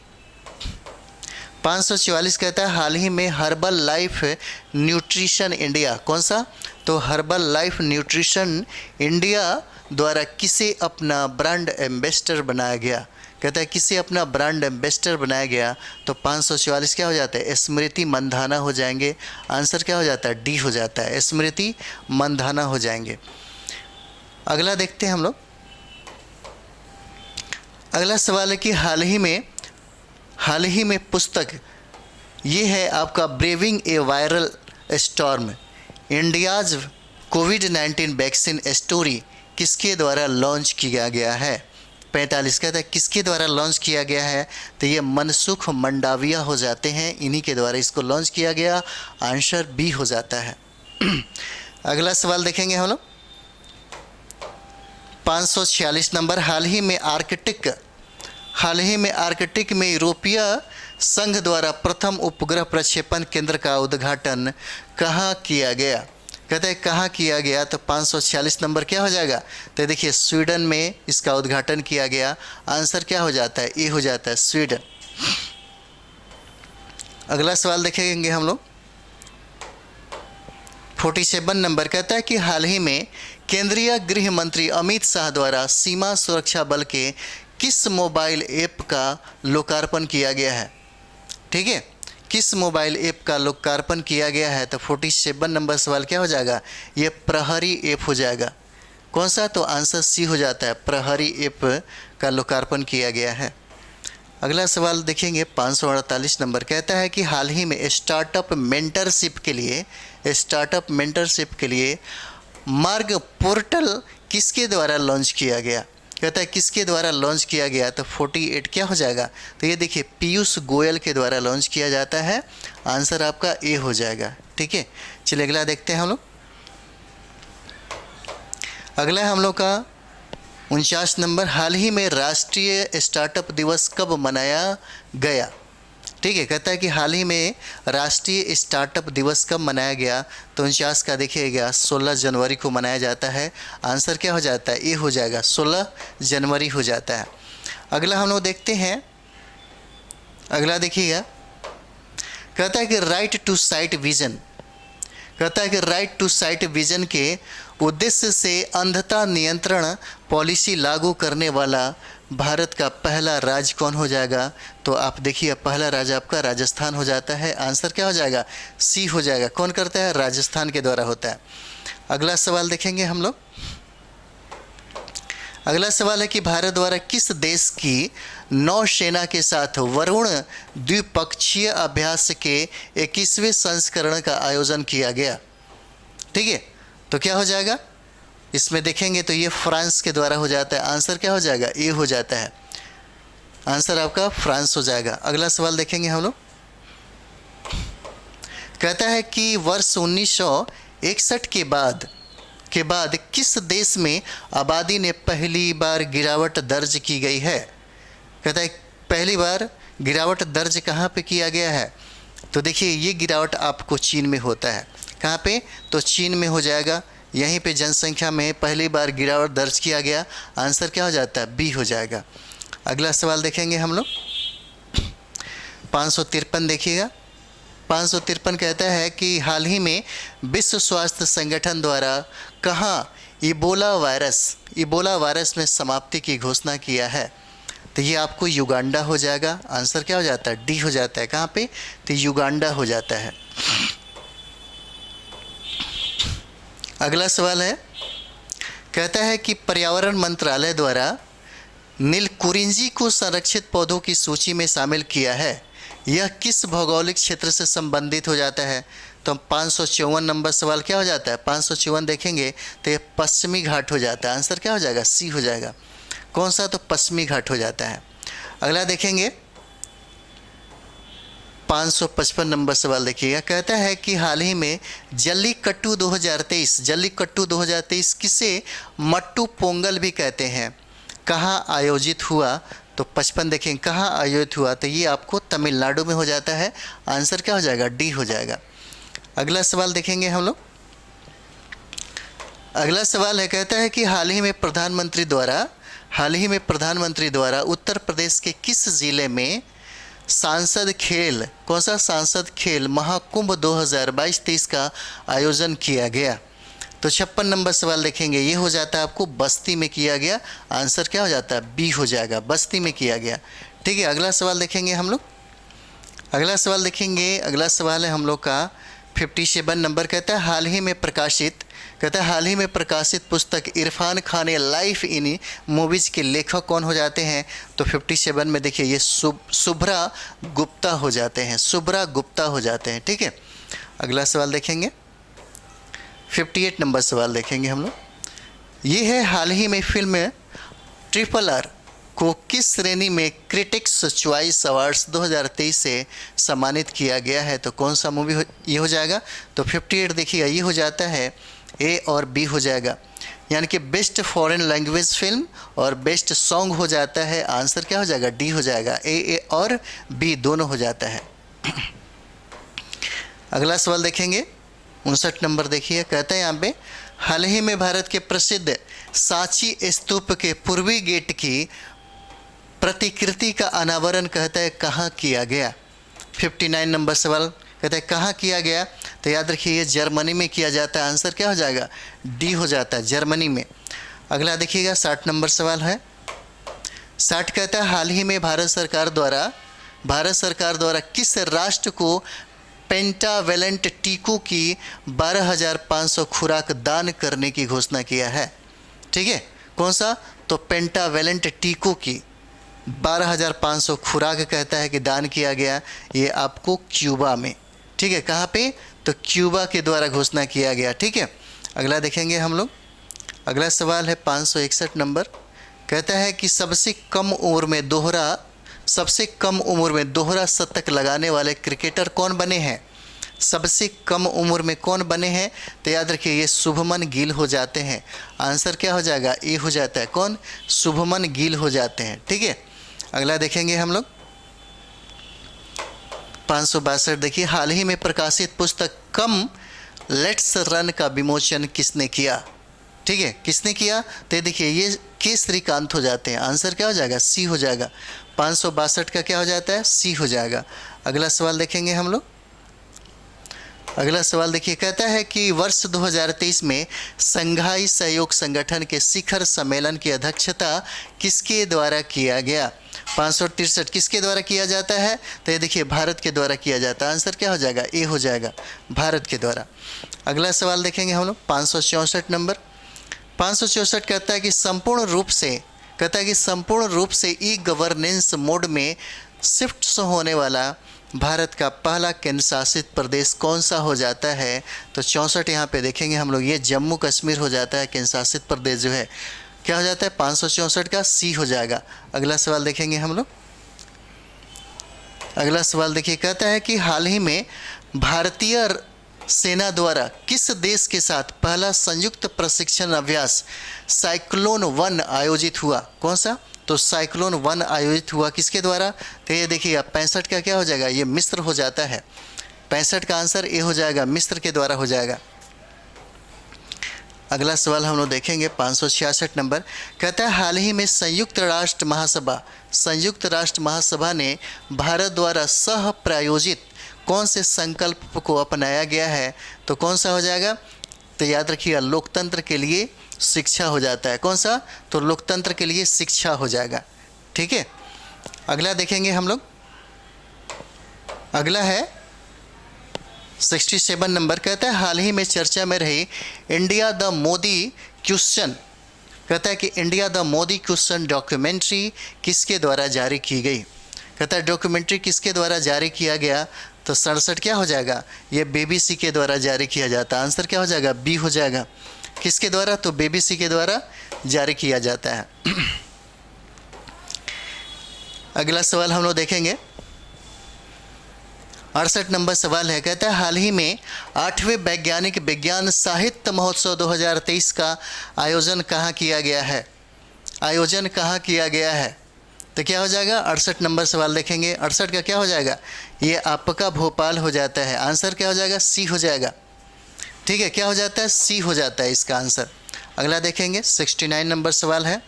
544 कहता है हाल ही में हर्बल लाइफ न्यूट्रिशन इंडिया कौन सा, तो हर्बल लाइफ न्यूट्रिशन इंडिया द्वारा किसे अपना ब्रांड एम्बेसडर बनाया गया। कहता है किसे अपना ब्रांड एम्बेसडर बनाया गया, तो 544 क्या हो जाता है, स्मृति मंधाना हो जाएंगे। आंसर क्या हो जाता है, डी हो जाता है, स्मृति मंधाना हो जाएंगे। अगला देखते हैं हम लोग। अगला सवाल है कि हाल ही में पुस्तक, ये है आपका ब्रेविंग ए वायरल स्टॉर्म, इंडियाज कोविड-19 वैक्सीन स्टोरी किसके द्वारा लॉन्च किया गया है। 45 कहता है किसके द्वारा लॉन्च किया गया है, तो ये मनसुख मंडाविया हो जाते हैं, इन्हीं के द्वारा इसको लॉन्च किया गया। आंसर बी हो जाता है। अगला सवाल देखेंगे हम लोग। 546 नंबर। हाल ही में आर्कटिक में यूरोपीय संघ द्वारा प्रथम उपग्रह प्रक्षेपण केंद्र का उद्घाटन कहाँ किया गया। कहते हैं कहाँ किया गया, तो 546 नंबर क्या हो जाएगा, तो देखिए स्वीडन में इसका उद्घाटन किया गया। आंसर क्या हो जाता है, ए हो जाता है, स्वीडन। अगला सवाल देखेंगे हम लोग। 47 नंबर कहता है कि हाल ही में केंद्रीय गृह मंत्री अमित शाह द्वारा सीमा सुरक्षा बल के किस मोबाइल ऐप का लोकार्पण किया गया है। ठीक है, किस मोबाइल ऐप का लोकार्पण किया गया है, तो 47 नंबर सवाल क्या हो जाएगा, ये प्रहरी ऐप हो जाएगा। कौन सा, तो आंसर सी हो जाता है, प्रहरी ऐप का लोकार्पण किया गया है। अगला सवाल देखेंगे। 548 नंबर कहता है कि हाल ही में स्टार्टअप मेंटरशिप के लिए मार्ग पोर्टल किसके द्वारा लॉन्च किया गया। कहता है किसके द्वारा लॉन्च किया गया, तो 48 क्या हो जाएगा, तो ये देखिए पीयूष गोयल के द्वारा लॉन्च किया जाता है। आंसर आपका ए हो जाएगा। ठीक है, चलिए अगला देखते हैं हम लोग। अगला हम लोग का 49 नंबर। हाल ही में राष्ट्रीय स्टार्टअप दिवस कब मनाया गया। ठीक है, कहता है कि हाल ही में राष्ट्रीय स्टार्टअप दिवस कब मनाया गया, तो 49 का देखिएगा 16 जनवरी को मनाया जाता है। आंसर क्या हो जाता है, ए हो जाएगा, 16 जनवरी हो जाता है। अगला हम लोग देखते हैं। अगला देखिएगा, कहता है कि राइट टू साइट विजन के उद्देश्य से अंधता नियंत्रण पॉलिसी लागू करने वाला भारत का पहला राज्य कौन हो जाएगा, तो आप देखिए पहला राज्य आपका राजस्थान हो जाता है। आंसर क्या हो जाएगा, सी हो जाएगा। कौन करता है, राजस्थान के द्वारा होता है। अगला सवाल देखेंगे हम लोग। अगला सवाल है कि भारत द्वारा किस देश की नौसेना के साथ वरुण द्विपक्षीय अभ्यास के 21वें संस्करण का आयोजन किया गया। ठीक है, तो क्या हो जाएगा, इसमें देखेंगे तो ये फ्रांस के द्वारा हो जाता है। आंसर क्या हो जाएगा, ए हो जाता है। आंसर आपका फ्रांस हो जाएगा। अगला सवाल देखेंगे हम लोग। कहता है कि वर्ष 1961 के बाद किस देश में आबादी ने पहली बार गिरावट दर्ज की गई है। कहता है पहली बार गिरावट दर्ज कहाँ पे किया गया है, तो देखिए ये गिरावट आपको चीन में होता है। कहाँ पे, तो चीन में हो जाएगा। यहीं पे जनसंख्या में पहली बार गिरावट दर्ज किया गया। आंसर क्या हो जाता है, बी हो जाएगा। अगला सवाल देखेंगे हम लोग। 553 देखिएगा। 553 कहता है कि हाल ही में विश्व स्वास्थ्य संगठन द्वारा कहाँ इबोला वायरस में समाप्ति की घोषणा किया है, तो ये आपको युगांडा हो जाएगा। आंसर क्या हो जाता है, डी हो जाता है। कहाँ पे, तो युगांडा हो जाता है। अगला सवाल है, कहता है कि पर्यावरण मंत्रालय द्वारा नीलकुरिंजी को संरक्षित पौधों की सूची में शामिल किया है। यह किस भौगोलिक क्षेत्र से संबंधित हो जाता है, तो 554 नंबर सवाल क्या हो जाता है, 554 देखेंगे तो ये पश्चिमी घाट हो जाता है। आंसर क्या हो जाएगा, सी हो जाएगा। कौन सा, तो पश्चिमी घाट हो जाता है। अगला देखेंगे 555 नंबर सवाल देखिएगा। कहता है कि हाल ही में जल्लीकट्टू 2023 किसे मट्टू पोंगल भी कहते हैं, कहाँ आयोजित हुआ, तो 55 देखेंगे कहाँ आयोजित हुआ, तो ये आपको तमिलनाडु में हो जाता है। आंसर क्या हो जाएगा, डी हो जाएगा। अगला सवाल देखेंगे हम लोग। अगला सवाल है, कहता है कि हाल ही में प्रधानमंत्री द्वारा उत्तर प्रदेश के किस जिले में सांसद खेल महाकुंभ 2022-23 का आयोजन किया गया। तो 56 नंबर सवाल देखेंगे, ये हो जाता है आपको बस्ती में किया गया। आंसर क्या हो जाता है? बी हो जाएगा, बस्ती में किया गया। ठीक है, अगला सवाल देखेंगे हम लोग। अगला सवाल देखेंगे, अगला सवाल है हम लोग का 57 नंबर। कहता है हाल ही में प्रकाशित, कहता है हाल ही में प्रकाशित पुस्तक Irfan Khan life in movies के लेखक कौन हो जाते हैं? तो 57 में देखिए ये शुभ्रा गुप्ता हो जाते हैं, शुभ्रा गुप्ता हो जाते हैं। ठीक है, अगला सवाल देखेंगे 58 नंबर सवाल देखेंगे हम लोग। ये है हाल ही में फिल्म RRR को किस श्रेणी में क्रिटिक्स चॉइस अवार्ड्स 2023 से सम्मानित किया गया है? तो कौन सा मूवी ये हो जाएगा? तो 58 देखिए ये हो जाता है ए और बी हो जाएगा, यानी कि बेस्ट फॉरेन लैंग्वेज फिल्म और बेस्ट सॉन्ग हो जाता है। आंसर क्या हो जाएगा? डी हो जाएगा, ए और बी दोनों हो जाता है। अगला सवाल देखेंगे 59 नंबर। देखिए कहता है यहाँ पे हाल ही में भारत के प्रसिद्ध सांची स्तूप के पूर्वी गेट की प्रतिकृति का अनावरण कहता है कहाँ किया गया? 59 नंबर सवाल कहता है कहाँ किया गया? तो याद रखिए ये जर्मनी में किया जाता है। आंसर क्या हो जाएगा? डी हो जाता है, जर्मनी में। अगला देखिएगा 60 नंबर सवाल है। 60 कहता है हाल ही में भारत सरकार द्वारा किस राष्ट्र को पेंटावेलेंट टीकों की 12,500 खुराक दान करने की घोषणा किया है? ठीक है, कौन सा? तो पेंटावेलेंट टीकों की 12,500 खुराक कहता है कि दान किया गया, ये आपको क्यूबा में। ठीक है, कहाँ पे? तो क्यूबा के द्वारा घोषणा किया गया। ठीक है, अगला देखेंगे हम लोग। अगला सवाल है 561 नंबर। कहता है कि सबसे कम उम्र में दोहरा शतक लगाने वाले क्रिकेटर कौन बने हैं? सबसे कम उम्र में कौन बने हैं? तो याद रखिए ये शुभमन गिल हो जाते हैं। आंसर क्या हो जाएगा? ए हो जाता है। कौन? शुभमन गिल हो जाते हैं। ठीक है, अगला देखेंगे हम लोग 562। देखिए हाल ही में प्रकाशित पुस्तक कम लेट्स रन का विमोचन किसने किया? ठीक है, किसने किया? तो देखिए ये के श्रीकांत हो जाते हैं। आंसर क्या हो जाएगा? सी हो जाएगा। 562 का क्या हो जाता है? सी हो जाएगा। अगला सवाल देखेंगे हम लोग। अगला सवाल देखिए कहता है कि वर्ष 2023 में संघाई सहयोग संगठन के शिखर सम्मेलन की अध्यक्षता किसके द्वारा किया गया? 563 किसके द्वारा किया जाता है? तो ये देखिए भारत के द्वारा किया जाता है। आंसर क्या हो जाएगा? ए हो जाएगा, भारत के द्वारा। अगला सवाल देखेंगे हम लोग 564 नंबर। 564 कहता है कि संपूर्ण रूप से ई गवर्नेंस मोड में शिफ्ट होने वाला भारत का पहला केंद्र शासित प्रदेश कौन सा हो जाता है? तो 64 यहाँ पे देखेंगे हम लोग, ये जम्मू कश्मीर हो जाता है केंद्र शासित प्रदेश जो है। क्या हो जाता है? 564 का सी हो जाएगा। अगला सवाल देखेंगे हम लोग। अगला सवाल देखिए कहता है कि हाल ही में भारतीय सेना द्वारा किस देश के साथ पहला संयुक्त प्रशिक्षण अभ्यास साइक्लोन 1 आयोजित हुआ? कौन सा? तो साइक्लोन 1 आयोजित हुआ किसके द्वारा? तो ये देखिए 65 का क्या हो जाएगा? ये मिस्र हो जाता है। 65 का आंसर ए हो जाएगा, मिस्र के द्वारा हो जाएगा। अगला सवाल हम लोग देखेंगे 566 नंबर। कहता है हाल ही में संयुक्त राष्ट्र महासभा ने भारत द्वारा सह प्रायोजित कौन से संकल्प को अपनाया गया है? तो कौन सा हो जाएगा? तो याद रखिएगा लोकतंत्र के लिए शिक्षा हो जाता है। कौन सा? तो लोकतंत्र के लिए शिक्षा हो जाएगा। ठीक है, अगला देखेंगे हम लोग। अगला है 67 नंबर। कहता है हाल ही में चर्चा में रही इंडिया द मोदी क्वेश्चन, कहता है कि India the Modi question documentary किसके द्वारा जारी की गई? कहता है डॉक्यूमेंट्री किसके द्वारा जारी किया गया? तो 67 क्या हो जाएगा? ये BBC के द्वारा जारी किया जाता है। आंसर क्या हो जाएगा? बी हो जाएगा। किसके द्वारा? तो BBC के द्वारा जारी किया जाता है। अगला सवाल हम लोग देखेंगे 68 नंबर सवाल है। कहता है हाल ही में 8वें वैज्ञानिक विज्ञान साहित्य महोत्सव 2023 का आयोजन कहाँ किया गया है? तो क्या हो जाएगा? 68 नंबर सवाल देखेंगे। 68 का क्या हो जाएगा? ये आपका भोपाल हो जाता है। आंसर क्या हो जाएगा? सी हो जाएगा। ठीक है, क्या हो जाता है? सी हो जाता है इसका आंसर। अगला देखेंगे 69 नंबर सवाल है।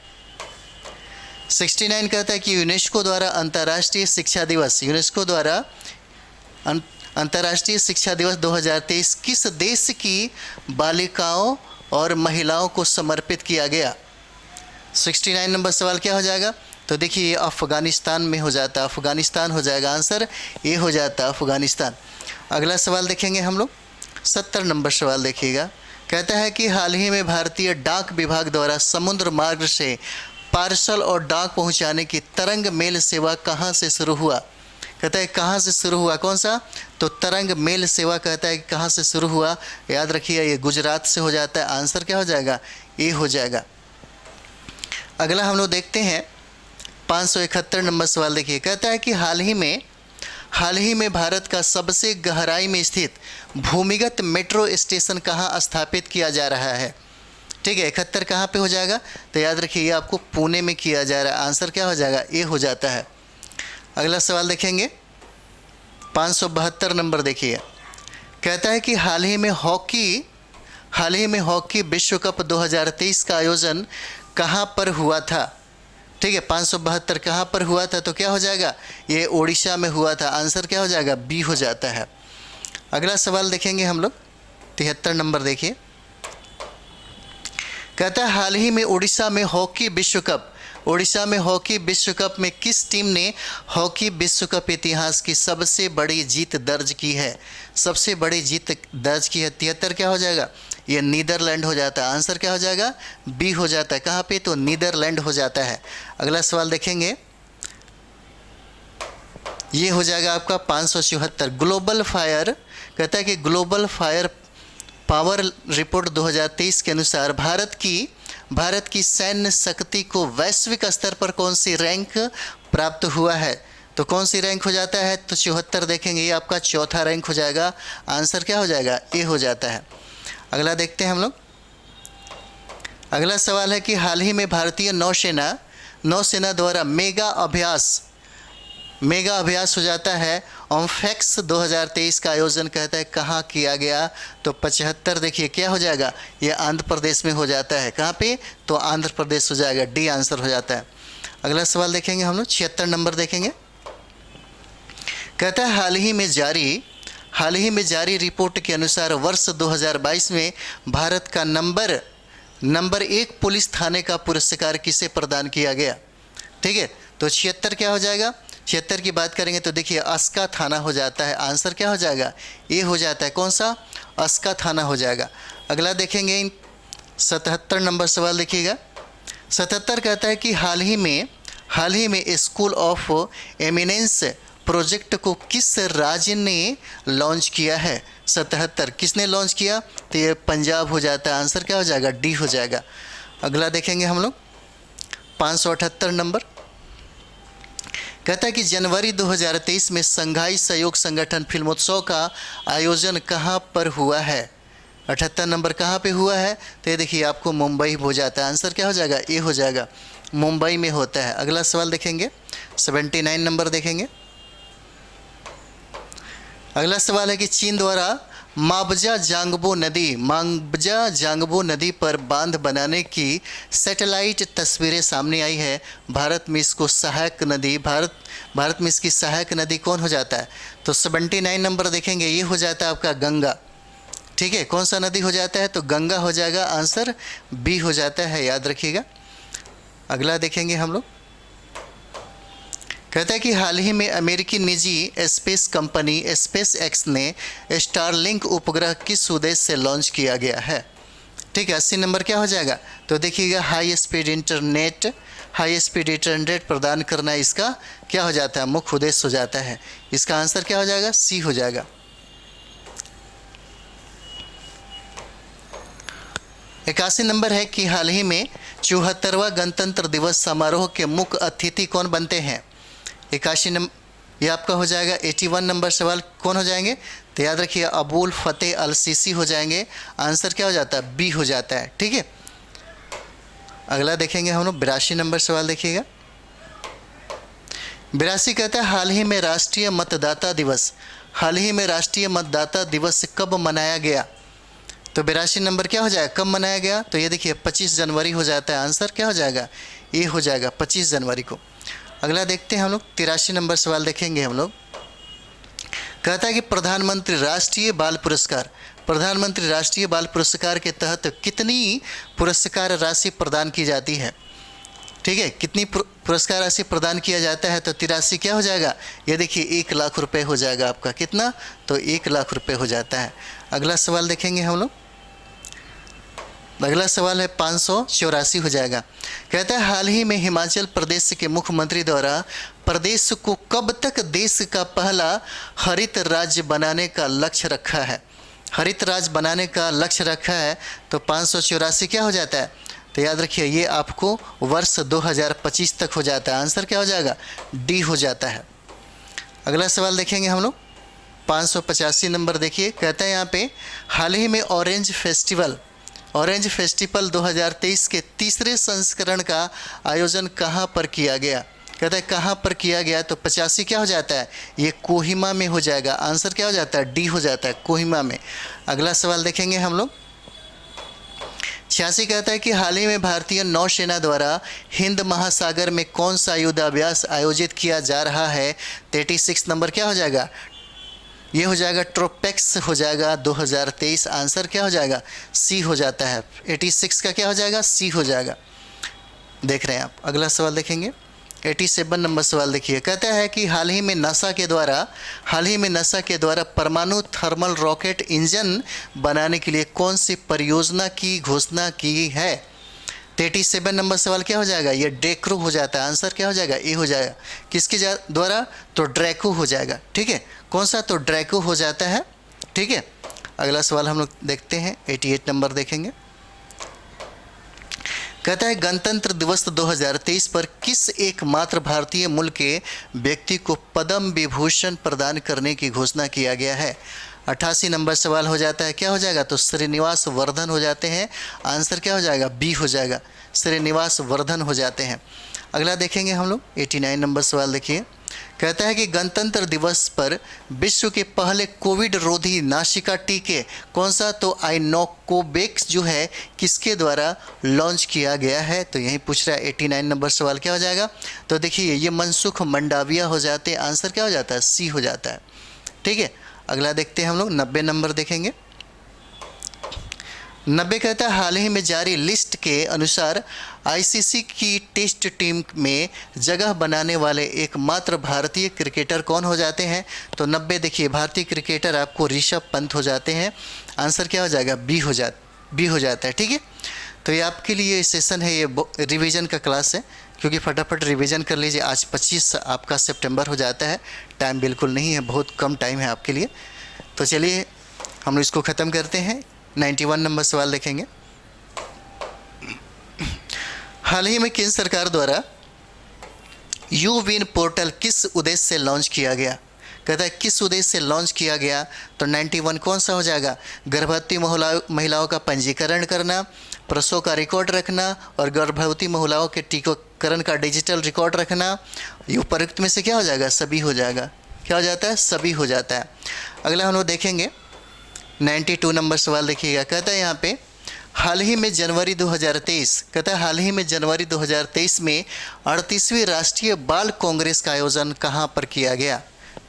69 कहता है कि यूनेस्को द्वारा अंतर्राष्ट्रीय शिक्षा दिवस 2023 किस देश की बालिकाओं और महिलाओं को समर्पित किया गया। 69 नंबर सवाल क्या हो जाएगा? तो देखिए ये अफ़गानिस्तान में हो जाता है, अफ़गानिस्तान हो जाएगा आंसर, ये हो जाता है अफ़गानिस्तान। अगला सवाल देखेंगे हम लोग, 70 नंबर सवाल देखिएगा। कहता है कि हाल ही में भारतीय डाक विभाग द्वारा समुद्र मार्ग से पार्सल और डाक पहुंचाने की तरंग मेल सेवा कहां से शुरू हुआ? कहता है कहां से शुरू हुआ, कौन सा? तो तरंग मेल सेवा कहता है कि कहां से शुरू हुआ? याद रखिए ये गुजरात से हो जाता है, आंसर क्या हो जाएगा? ये हो जाएगा। अगला हम लोग देखते हैं 571 नंबर सवाल देखिए। कहता है कि हाल ही में भारत का सबसे गहराई में स्थित भूमिगत मेट्रो स्टेशन कहाँ स्थापित किया जा रहा है? ठीक है, 71 कहाँ पे हो जाएगा? तो याद रखिए ये आपको पुणे में किया जा रहा है, आंसर क्या हो जाएगा? ये हो जाता है। अगला सवाल देखेंगे 572 नंबर देखिए। कहता है कि हाल ही में हॉकी विश्व कप 2023 का आयोजन कहाँ पर हुआ था? ठीक है, 572 कहाँ पर हुआ था? तो क्या हो जाएगा? ये ओडिशा में हुआ था, आंसर क्या हो जाएगा? बी हो जाता है। अगला सवाल देखेंगे हम लोग 73 नंबर देखिए। कहता है हाल ही में ओडिशा में हॉकी विश्व कप में किस टीम ने हॉकी विश्व कप इतिहास की सबसे बड़ी जीत दर्ज की है? सबसे बड़ी जीत दर्ज की है 73 क्या हो जाएगा? ये नीदरलैंड हो जाता है, आंसर क्या हो जाएगा? बी हो जाता है। कहाँ पे? तो नीदरलैंड हो जाता है। अगला सवाल देखेंगे, ये हो जाएगा आपका 574। ग्लोबल फायर, कहता है कि ग्लोबल फायर पावर रिपोर्ट 2023 के अनुसार भारत की सैन्य शक्ति को वैश्विक स्तर पर कौन सी रैंक प्राप्त हुआ है? तो कौन सी रैंक हो जाता है? तो 74 देखेंगे, ये आपका चौथा रैंक हो जाएगा, आंसर क्या हो जाएगा? ए हो जाता है। अगला देखते हैं हम लोग। अगला सवाल है कि हाल ही में भारतीय नौसेना द्वारा मेगा अभ्यास हो जाता है ओम्फेक्स 2023 का आयोजन कहता है कहाँ किया गया? तो 75 देखिए क्या हो जाएगा? ये आंध्र प्रदेश में हो जाता है। कहाँ पे? तो आंध्र प्रदेश हो जाएगा, डी आंसर हो जाता है। अगला सवाल देखेंगे हम लोग 76 नंबर देखेंगे। कहता है हाल ही में जारी रिपोर्ट के अनुसार वर्ष 2022 में भारत का नंबर 1 पुलिस थाने का पुरस्कार किसे प्रदान किया गया? ठीक है, तो 76 क्या हो जाएगा? 76 की बात करेंगे तो देखिए अस्का थाना हो जाता है, आंसर क्या हो जाएगा? ये हो जाता है। कौन सा? अस्का थाना हो जाएगा। अगला देखेंगे 77 नंबर सवाल देखिएगा। 77 कहता है कि हाल ही में स्कूल ऑफ एमिनेंस प्रोजेक्ट को किस राज्य ने लॉन्च किया है? 77 किसने लॉन्च किया? तो ये पंजाब हो जाता है, आंसर क्या हो जाएगा? डी हो जाएगा। अगला देखेंगे हम लोग 578 नंबर। कहता है कि जनवरी 2023 में संघाई सहयोग संगठन फिल्मोत्सव का आयोजन कहाँ पर हुआ है? 78 नंबर कहाँ पे हुआ है? तो ये देखिए आपको मुंबई हो जाता है, आंसर क्या हो जाएगा? ए हो जाएगा, मुंबई में होता है। अगला सवाल देखेंगे 79 नंबर देखेंगे। अगला सवाल है कि चीन द्वारा माबजा जांगबो नदी पर बांध बनाने की सैटेलाइट तस्वीरें सामने आई है। भारत में इसकी सहायक नदी कौन हो जाता है? तो 79 नंबर देखेंगे, ये हो जाता है आपका गंगा। ठीक है, कौन सा नदी हो जाता है? तो गंगा हो जाएगा, आंसर बी हो जाता है, याद रखिएगा। अगला देखेंगे हम लोग। कहता है कि हाल ही में अमेरिकी निजी स्पेस कंपनी स्पेस एक्स ने स्टारलिंक उपग्रह किस उद्देश्य से लॉन्च किया गया है? ठीक है, 80 नंबर क्या हो जाएगा? तो देखिएगा हाई स्पीड इंटरनेट प्रदान करना इसका क्या हो जाता है? मुख्य उद्देश्य हो जाता है। इसका आंसर क्या हो जाएगा? सी हो जाएगा। 81 नंबर है कि हाल ही में 74वां गणतंत्र दिवस समारोह के मुख्य अतिथि कौन बनते हैं? 81 नंबर ये आपका हो जाएगा। 81 नंबर सवाल कौन हो जाएंगे? तो याद रखिए अबुल फतेह अल सीसी हो जाएंगे, आंसर क्या हो जाता है? बी हो जाता है। ठीक है, अगला देखेंगे हम लोग 82 नंबर सवाल देखिएगा। 82 कहता है हाल ही में राष्ट्रीय मतदाता दिवस कब मनाया गया? तो 82 नंबर क्या हो जाएगा? कब मनाया गया? तो ये देखिए 25 जनवरी हो जाता है, आंसर क्या हो जाएगा? ये हो जाएगा 25 जनवरी को। अगला देखते हैं हम लोग 83 नंबर सवाल देखेंगे हम लोग। कहता है कि प्रधानमंत्री राष्ट्रीय बाल प्रधानमंत्री राष्ट्रीय बाल पुरस्कार के तहत कितनी पुरस्कार राशि प्रदान की जाती है? ठीक है, कितनी पुरस्कार राशि प्रदान किया जाता है? तो 83 क्या हो जाएगा? ये देखिए 1 लाख रुपए हो जाएगा आपका। कितना? तो 1 लाख रुपए हो जाता है। अगला सवाल देखेंगे हम लोग। अगला सवाल है 584 हो जाएगा। कहता है हाल ही में हिमाचल प्रदेश के मुख्यमंत्री द्वारा प्रदेश को कब तक देश का पहला हरित राज्य बनाने का लक्ष्य रखा है? हरित राज्य बनाने का लक्ष्य रखा है तो 584 क्या हो जाता है? तो याद रखिए ये आपको वर्ष 2025 तक हो जाता है। आंसर क्या हो जाएगा? डी हो जाता है। अगला सवाल देखेंगे हम लोग 585 नंबर। देखिए कहता है यहाँ पे हाल ही में ऑरेंज फेस्टिवल 2023 के तीसरे संस्करण का आयोजन कहाँ पर किया गया? कहता है कहाँ पर किया गया? तो 85 क्या हो जाता है? ये कोहिमा में हो जाएगा। आंसर क्या हो जाता है? डी हो जाता है, कोहिमा में। अगला सवाल देखेंगे हम लोग 86 कहता है कि हाल ही में भारतीय नौसेना द्वारा हिंद महासागर में कौन सा युद्धाभ्यास आयोजित किया जा रहा है? 36 नंबर क्या हो जाएगा? ये हो जाएगा ट्रोपेक्स हो जाएगा 2023। आंसर क्या हो जाएगा? सी हो जाता है। 86 का क्या हो जाएगा? सी हो जाएगा। देख रहे हैं आप। अगला सवाल देखेंगे 87 नंबर सवाल। देखिए कहता है कि हाल ही में नासा के द्वारा परमाणु थर्मल रॉकेट इंजन बनाने के लिए कौन सी परियोजना की घोषणा की है? 37 नंबर सवाल क्या हो जाएगा? ये ड्रैको हो जाता है। आंसर क्या हो जाएगा? ए हो जाएगा। किसके द्वारा? तो ड्रैको हो जाएगा। ठीक है, कौन सा? तो ड्रैको हो जाता है। ठीक है, अगला सवाल हम लोग देखते हैं 88 नंबर देखेंगे। कहता है गणतंत्र दिवस 2023 पर किस एकमात्र भारतीय मूल के व्यक्ति को पद्म विभूषण प्रदान करने की घोषणा किया गया है? 88 नंबर सवाल हो जाता है। क्या हो जाएगा? तो श्रीनिवास वर्धन हो जाते हैं। आंसर क्या हो जाएगा? बी हो जाएगा। श्रीनिवास वर्धन हो जाते हैं। अगला देखेंगे हम लोग 89 नंबर सवाल। देखिए कहता है कि गणतंत्र दिवस पर विश्व के पहले कोविड रोधी नासिका टीके कौन सा? तो आइनोकोवैक्स जो है किसके द्वारा लॉन्च किया गया है? तो यही पूछ रहा है। 89 नंबर सवाल क्या हो जाएगा? तो देखिए ये मनसुख मंडाविया हो जाते हैं। आंसर क्या हो जाता है? सी हो जाता है। ठीक है, अगला देखते हैं हम लोग 90 नंबर देखेंगे। 90 कहता है हाल ही में जारी लिस्ट के अनुसार आईसीसी की टेस्ट टीम में जगह बनाने वाले एकमात्र भारतीय क्रिकेटर कौन हो जाते हैं? तो 90 देखिए भारतीय क्रिकेटर आपको ऋषभ पंत हो जाते हैं। आंसर क्या हो जाएगा? बी हो जाता है। ठीक है, तो ये आपके लिए सेशन है, ये रिवीजन का क्लास है, क्योंकि फटाफट रिवीजन कर लीजिए। आज 25 आपका सितंबर हो जाता है। टाइम बिल्कुल नहीं है, बहुत कम टाइम है आपके लिए। तो चलिए हम इसको ख़त्म करते हैं। 91 नंबर सवाल देखेंगे। हाल ही में केंद्र सरकार द्वारा यू विन पोर्टल किस उद्देश्य से लॉन्च किया गया? कहता है किस उद्देश्य से लॉन्च किया गया? तो 91 कौन सा हो जाएगा? गर्भवती महिलाओं का पंजीकरण करना, प्रसव का रिकॉर्ड रखना और गर्भवती महिलाओं के टीकाकरण का डिजिटल रिकॉर्ड रखना। ये उपरोक्त में से क्या हो जाएगा? सभी हो जाएगा। क्या हो जाता है? सभी हो जाता है। अगला हम लोग देखेंगे 92 नंबर सवाल। देखिएगा कहता है यहाँ पे हाल ही में जनवरी 2023 में 38वीं राष्ट्रीय बाल कांग्रेस का आयोजन कहाँ पर किया गया?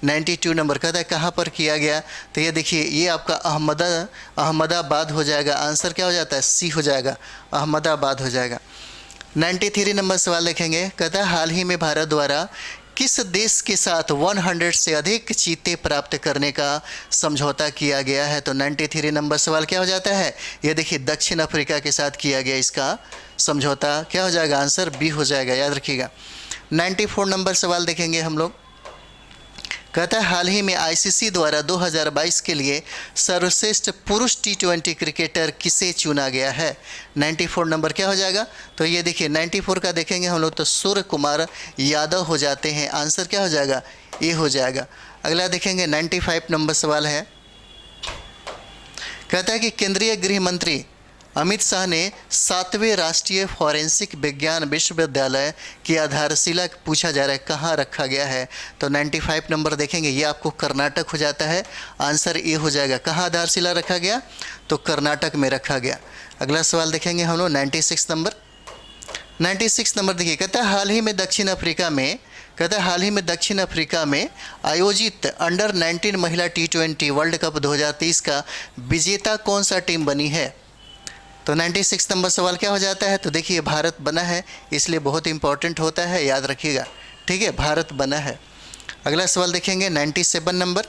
92 नंबर कहता है कहाँ पर किया गया? तो ये देखिए ये आपका अहमदाबाद हो जाएगा। आंसर क्या हो जाता है? सी हो जाएगा, अहमदाबाद हो जाएगा। 93 नंबर सवाल देखेंगे। कहता है हाल ही में भारत द्वारा किस देश के साथ 100 से अधिक चीते प्राप्त करने का समझौता किया गया है? तो 93 नंबर सवाल क्या हो जाता है? ये देखिए दक्षिण अफ्रीका के साथ किया गया इसका समझौता। क्या हो जाएगा? आंसर बी हो जाएगा, याद रखिएगा। 94 नंबर सवाल देखेंगे हम लोग। कहता है हाल ही में आईसीसी द्वारा 2022 के लिए सर्वश्रेष्ठ पुरुष T20 क्रिकेटर किसे चुना गया है? 94 नंबर क्या हो जाएगा? तो ये देखिए 94 का देखेंगे हम लोग तो सूर्य कुमार यादव हो जाते हैं। आंसर क्या हो जाएगा? ए हो जाएगा। अगला देखेंगे 95 नंबर सवाल है। कहता है कि केंद्रीय गृह मंत्री अमित शाह ने 7वें राष्ट्रीय फॉरेंसिक विज्ञान विश्वविद्यालय की आधारशिला पूछा जा रहा है कहाँ रखा गया है? तो 95 नंबर देखेंगे ये आपको कर्नाटक हो जाता है। आंसर ए हो जाएगा। कहाँ आधारशिला रखा गया? तो कर्नाटक में रखा गया। अगला सवाल देखेंगे हम लोग 96 नंबर। 96 नंबर देखिए कहता है हाल ही में दक्षिण अफ्रीका में कहता है हाल ही में दक्षिण अफ्रीका में आयोजित अंडर 19 महिला T20 वर्ल्ड कप 2023 का विजेता कौन सा टीम बनी है। तो 96 नंबर सवाल क्या हो जाता है, तो देखिए भारत बना है, इसलिए बहुत इंपॉर्टेंट होता है, याद रखिएगा। ठीक है, भारत बना है। अगला सवाल देखेंगे 97 नंबर।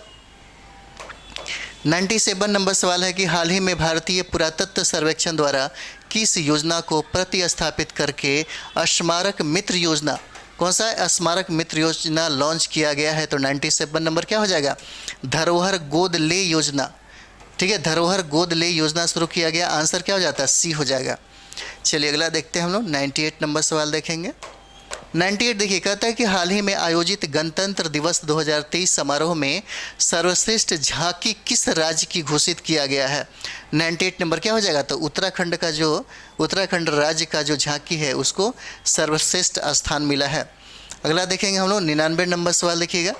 97 नंबर सवाल है कि हाल ही में भारतीय पुरातत्व सर्वेक्षण द्वारा किस योजना को प्रतिस्थापित करके स्मारक मित्र योजना, कौन सा स्मारक मित्र योजना लॉन्च किया गया है। तो 97 नंबर क्या हो जाएगा, धरोहर गोद ले योजना। ठीक है, धरोहर गोद ले योजना शुरू किया गया, आंसर क्या हो जाता है, सी हो जाएगा। चलिए अगला देखते हैं हम लोग 98 नंबर सवाल देखेंगे। 98 देखिए, कहता है कि हाल ही में आयोजित गणतंत्र दिवस 2023 समारोह में सर्वश्रेष्ठ झांकी किस राज्य की घोषित किया गया है। 98 नंबर क्या हो जाएगा, तो उत्तराखंड राज्य का जो झांकी है उसको सर्वश्रेष्ठ स्थान मिला है। अगला देखेंगे हम लोग 99 नंबर सवाल देखिएगा।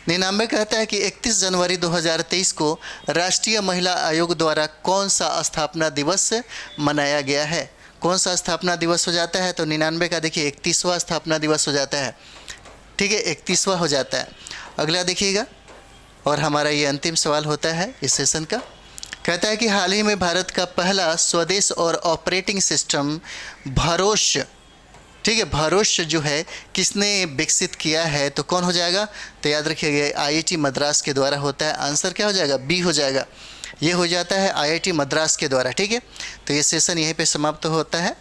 99 कहता है कि 31 जनवरी 2023 को राष्ट्रीय महिला आयोग द्वारा कौन सा स्थापना दिवस मनाया गया है। कौन सा स्थापना दिवस हो जाता है, तो 99 का देखिए 31वां स्थापना दिवस हो जाता है। ठीक है, 31वां हो जाता है। अगला देखिएगा, और हमारा ये अंतिम सवाल होता है इस सेशन का। कहता है कि हाल ही में भारत का पहला स्वदेश और ऑपरेटिंग सिस्टम भरोश, ठीक है, भरोश जो है किसने विकसित किया है, तो कौन हो जाएगा, तो याद रखिएगा IIT मद्रास के द्वारा होता है, आंसर क्या हो जाएगा, बी हो जाएगा। ये हो जाता है IIT मद्रास के द्वारा। ठीक है, तो ये सेशन यहीं पे समाप्त होता है।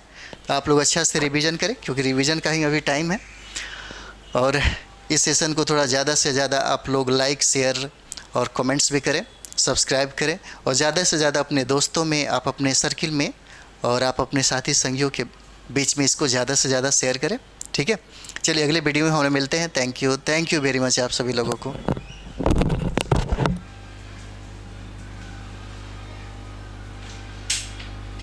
आप लोग अच्छा से रिवीजन करें, क्योंकि रिवीजन का ही अभी टाइम है, और इस सेशन को थोड़ा ज़्यादा से ज़्यादा आप लोग लाइक, शेयर और कमेंट्स भी करें, सब्सक्राइब करें, और ज़्यादा से ज़्यादा अपने दोस्तों में, आप अपने सर्किल में और आप अपने साथी संगियों के बीच में इसको ज़्यादा से ज़्यादा शेयर करें। ठीक है, चलिए अगले वीडियो में हम मिलते हैं। थैंक यू वेरी मच आप सभी लोगों को।